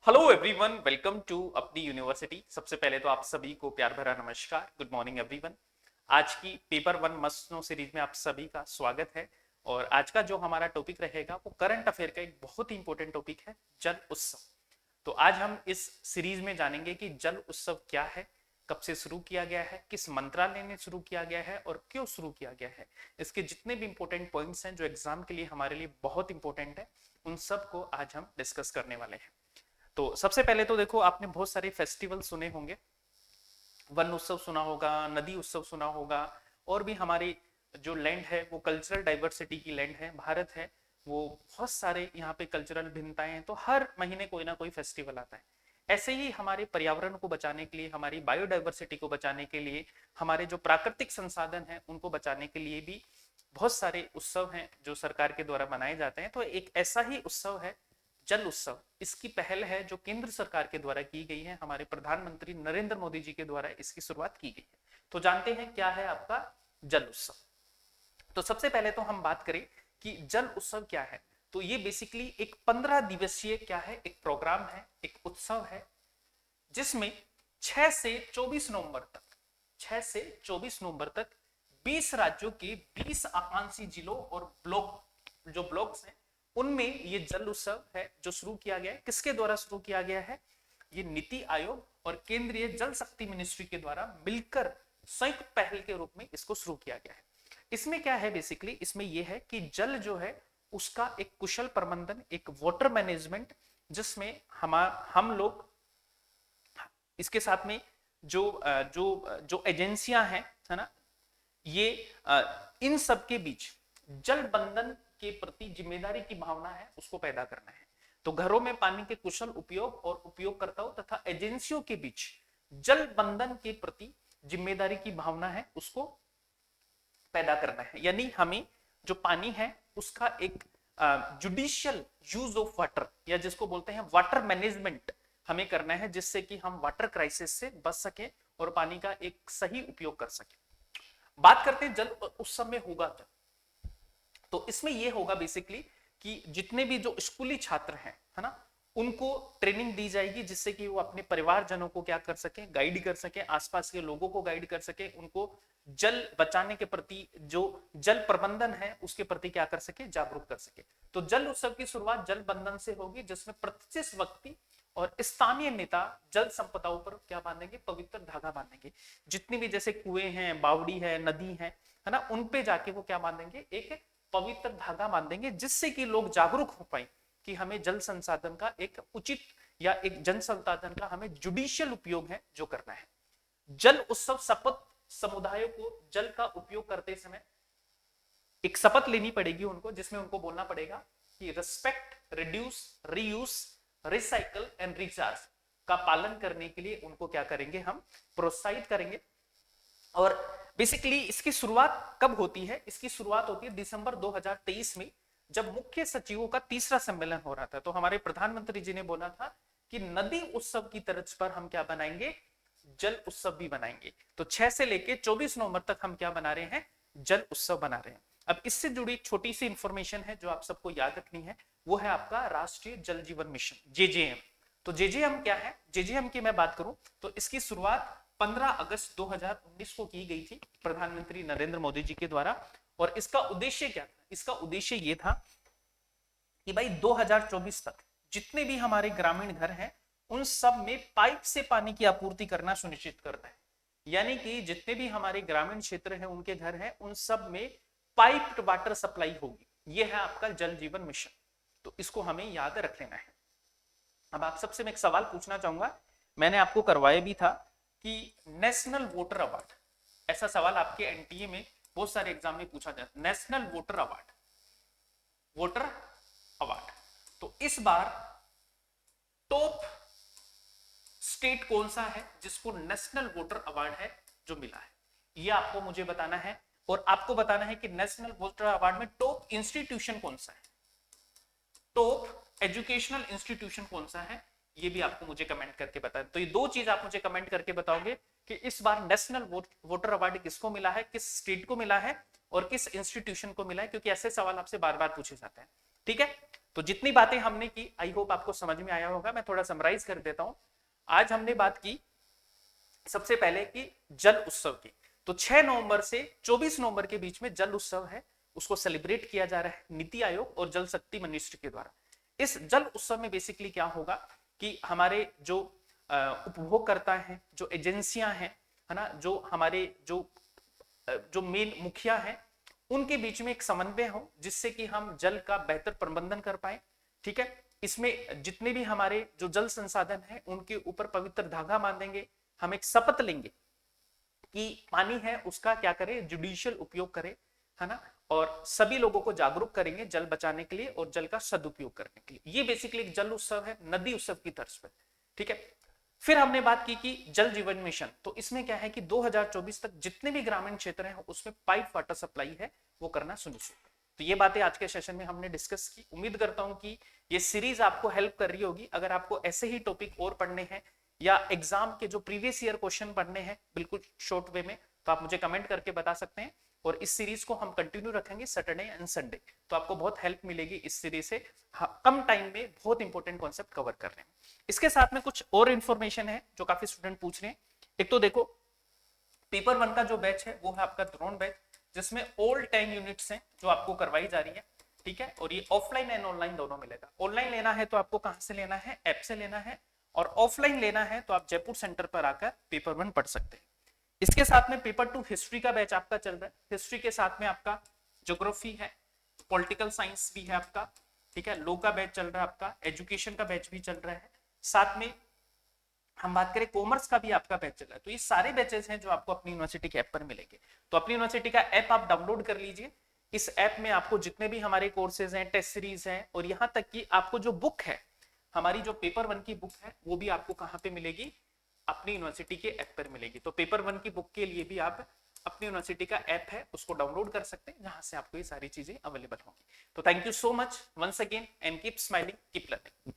Hello everyone, welcome to अपनी university. सबसे पहले तो आप सभी को प्यार भरा नमस्कार। Good morning everyone. आज की paper one must know series में आप सभी का स्वागत है। और आज का जो हमारा टॉपिक रहेगा वो करंट अफेयर का एक बहुत ही इंपॉर्टेंट टॉपिक है, जल उत्सव। तो आज हम इस सीरीज में जानेंगे कि जल उत्सव क्या है, कब से शुरू किया गया है, किस मंत्रालय ने शुरू किया गया है और क्यों शुरू किया गया है। इसके जितने भी इंपॉर्टेंट पॉइंट्स हैं जो एग्जाम के लिए हमारे लिए बहुत इंपॉर्टेंट है, उन सब को आज हम डिस्कस करने वाले हैं। तो सबसे पहले तो देखो, आपने बहुत सारे फेस्टिवल सुने होंगे। वन उत्सव सुना होगा, नदी उत्सव सुना होगा, और भी हमारी जो लैंड है वो कल्चरल डाइवर्सिटी की लैंड है, भारत है वो। बहुत सारे यहाँ पे कल्चरल भिन्नताएं हैं, तो हर महीने कोई ना कोई फेस्टिवल आता है। ऐसे ही हमारे पर्यावरण को बचाने के लिए, हमारी बायोडाइवर्सिटी को बचाने के लिए, हमारे जो प्राकृतिक संसाधन हैं उनको बचाने के लिए भी बहुत सारे उत्सव हैं जो सरकार के द्वारा मनाए जाते हैं। तो एक ऐसा ही उत्सव है जल उत्सव। इसकी पहल है जो केंद्र सरकार के द्वारा की गई है, हमारे प्रधानमंत्री नरेंद्र मोदी जी के द्वारा इसकी शुरुआत की गई है। तो जानते हैं क्या है आपका जल उत्सव। तो सबसे पहले तो हम बात करें कि जल उत्सव क्या है। तो ये बेसिकली एक 15 दिवसीय क्या है, एक प्रोग्राम है, एक उत्सव है, जिसमें 6 से 24 नवंबर तक 6 से 24 नवंबर तक 20 राज्यों के 20 आकांक्षी जिलों और ब्लॉक्स हैं, उनमें ये जल उत्सव है जो शुरू किया गया है। किसके द्वारा शुरू किया गया है? ये नीति आयोग और केंद्रीय जल शक्ति मिनिस्ट्री के द्वारा मिलकर संयुक्त पहल के रूप में इसको शुरू किया गया है। इसमें क्या है बेसिकली, इसमें यह है कि जल जो है उसका एक कुशल प्रबंधन, एक वाटर मैनेजमेंट, जिसमें हम लोग इसके साथ में जो जो जो एजेंसियां हैं, है ना, ये इन सब के बीच जल बंधन के प्रति जिम्मेदारी की भावना है उसको पैदा करना है। तो घरों में पानी के कुशल उपयोग और उपयोगकर्ताओं तथा एजेंसियों के बीच जल बंधन के प्रति जिम्मेदारी की भावना है उसको पैदा करना है। यानी हमें जो पानी है उसका एक जुडिशियल यूज ऑफ वाटर, या जिसको बोलते हैं वाटर मैनेजमेंट, हमें करना है, जिससे कि हम वाटर क्राइसिस से बच सके और पानी का एक सही उपयोग कर सके। बात करते हैं जल उत्सव में होगा क्या। तो इसमें यह होगा बेसिकली कि जितने भी जो स्कूली छात्र हैं, है ना, उनको ट्रेनिंग दी जाएगी, जिससे कि वो अपने परिवारजनों को क्या कर सके, गाइड कर सके, आसपास के लोगों को गाइड कर सके, उनको जल बचाने के प्रति, जो जल प्रबंधन है उसके प्रति क्या कर सके, जागरूक कर सके। तो जल उत्सव की शुरुआत जल बंधन से होगी, जिसमें प्रतिष्ठित व्यक्ति और स्थानीय नेता जल संपदाओं पर क्या बांधेंगे, पवित्र धागा बांधेंगे। जितनी भी जैसे कुएं हैं, बावड़ी है, नदी है ना, उन पे जाके वो क्या बांधेंगे, एक पवित्र धागा बांधेंगे, जिससे कि लोग जागरूक हो पाए कि हमें जल संसाधन का एक उचित, या एक जन संसाधन का हमें जुडिशियल उपयोग है जो करना है। जल उत्सव शपथ समुदायों को जल का उपयोग करते समय एक शपथ लेनी पड़ेगी उनको, जिसमें उनको बोलना पड़ेगा कि respect, reduce, reuse, recycle and recharge का पालन करने के लिए उनको क्या करेंगे, हम प्रोत्साहित करेंगे। और बेसिकली इसकी शुरुआत कब होती है? इसकी शुरुआत होती है दिसंबर 2023 में, जब मुख्य सचिवों का तीसरा सम्मेलन हो रहा था। तो हमारे प्रधानमंत्री जी ने बोला था कि नदी उत्सव की तर्ज पर हम क्या बनाएंगे, जल उत्सव भी बनाएंगे। तो 6 से लेके 24 नवंबर तक हम क्या बना रहे हैं, जल उत्सव बना रहे हैं। अब इससे जुड़ी छोटी सी इंफॉर्मेशन है जो आप सबको याद रखनी है, वो है आपका राष्ट्रीय जल जीवन मिशन, जेजेएम। तो जेजेएम क्या है? जेजेएम की मैं बात करूं तो इसकी शुरुआत 15 अगस्त 2019 को की गई थी प्रधानमंत्री नरेंद्र मोदी जी के द्वारा। और इसका उद्देश्य क्या था? इसका उद्देश्य यह था कि भाई 2024 तक जितने भी हमारे ग्रामीण घर हैं उन सब में पाइप से पानी की आपूर्ति करना सुनिश्चित करना है। यानी कि जितने भी हमारे ग्रामीण क्षेत्र हैं, उनके घर हैं, उन सब में पाइप्ड वाटर सप्लाई होगी। यह है आपका जल जीवन मिशन। तो इसको हमें याद रख लेना है। अब आप सबसे मैं एक सवाल पूछना चाहूंगा, मैंने आपको करवाया भी था कि नेशनल वोटर अवार्ड, ऐसा सवाल आपके एनटीए में बहुत सारे एग्जाम में पूछा जाता है। नेशनल वोटर अवार्ड, तो इस बार टॉप स्टेट कौन सा है जिसको नेशनल वोटर अवार्ड है जो मिला है, ये आपको मुझे बताना है। और आपको बताना है कि नेशनल वोटर अवार्ड में टॉप इंस्टीट्यूशन कौन सा है, टॉप एजुकेशनल इंस्टीट्यूशन कौन सा है, ये भी आपको मुझे कमेंट करके बताएं। तो ये दो चीज आप मुझे कमेंट करके बताओगे कि इस बार नेशनल वोटर अवार्ड किसको मिला है, किस स्टेट को मिला है और किस इंस्टीट्यूशन को मिला है, क्योंकि ऐसे सवाल आपसे बार बार पूछे जाते हैं। ठीक है, तो जितनी बातें हमने की आई होप आपको समझ में आया होगा। मैं थोड़ा समराइज कर देता हूं। आज हमने बात की सबसे पहले कि जल उत्सव की। तो 6 नवंबर से 24 नवंबर के बीच में जल उत्सव है, उसको सेलिब्रेट किया जा रहा है नीति आयोग और जल शक्ति मिनिस्ट्री के द्वारा। इस जल उत्सव में बेसिकली क्या होगा कि हमारे जो उपभोगकर्ता हैं, जो एजेंसियां हैं, है ना, जो हमारे जो मेन मुखिया हैं, उनके बीच में एक समन्वय हो जिससे कि हम जल का बेहतर प्रबंधन कर पाए। ठीक है, इसमें जितने भी हमारे जो जल संसाधन है उनके ऊपर पवित्र धागा बांधेंगे। हम एक शपथ लेंगे कि पानी है उसका क्या करें, जुडिशियल उपयोग करें, है ना, और सभी लोगों को जागरूक करेंगे जल बचाने के लिए और जल का सदुपयोग करने के लिए। ये बेसिकली एक जल उत्सव है, नदी उत्सव की तर्ज पर। ठीक है, फिर हमने बात की कि जल जीवन मिशन। तो इसमें क्या है कि 2024 तक जितने भी ग्रामीण क्षेत्र हैं उसमें पाइप वाटर सप्लाई है वो करना सुनिश्चित। तो ये बातें आज के सेशन में हमने डिस्कस की। उम्मीद करता हूं कि ये सीरीज आपको हेल्प कर रही होगी। अगर आपको ऐसे ही टॉपिक और पढ़ने हैं या एग्जाम के जो प्रीवियस ईयर क्वेश्चन पढ़ने हैं बिल्कुल शॉर्ट वे में, तो आप मुझे कमेंट करके बता सकते हैं। और इस सीरीज को हम कंटिन्यू रखेंगे सैटरडे एंड संडे, तो आपको बहुत हेल्प मिलेगी इस सीरीज से। कम टाइम में बहुत इंपॉर्टेंट कॉन्सेप्ट कवर कर रहे हैं। इसके साथ में कुछ और इंफॉर्मेशन है जो काफी स्टूडेंट पूछ रहे हैं। एक तो देखो, पेपर 1 का जो बैच है वो है आपका ड्रोन बैच, जिसमें ऑल 10 यूनिट्स हैं जो आपको करवाई जा रही है। ठीक है, और ये ऑफलाइन एंड ऑनलाइन दोनों मिलेगा। ऑनलाइन लेना है तो आपको कहां से लेना है, ऐप से लेना है, और ऑफलाइन लेना है तो आप जयपुर सेंटर पर आकर पेपर 1 पढ़ सकते हैं। इसके साथ में पेपर 2 हिस्ट्री का बैच आपका चल रहा है। हिस्ट्री के साथ में आपका ज्योग्राफी है, पॉलिटिकल साइंस भी है आपका। ठीक है, लॉ का बैच चल रहा है आपका, एजुकेशन का बैच भी चल रहा है। साथ में हम बात करें कॉमर्स का भी आपका बैच चल रहा है। तो ये सारे बैचेस हैं जो आपको अपनी यूनिवर्सिटी के ऐप पर मिलेंगे। तो अपनी यूनिवर्सिटी का ऐप आप डाउनलोड कर लीजिए। इस ऐप में आपको जितने भी हमारे कोर्सेज हैं, टेस्ट सीरीज हैं, और यहाँ तक कि आपको जो बुक है, हमारी जो पेपर 1 की बुक है वो भी आपको कहाँ पे मिलेगी, अपनी यूनिवर्सिटी के ऐप पर मिलेगी। तो पेपर 1 की बुक के लिए भी आप अपनी यूनिवर्सिटी का ऐप है उसको डाउनलोड कर सकते हैं, जहां से आपको ये सारी चीजें अवेलेबल होंगी। तो thank you so much once again and keep smiling, keep learning.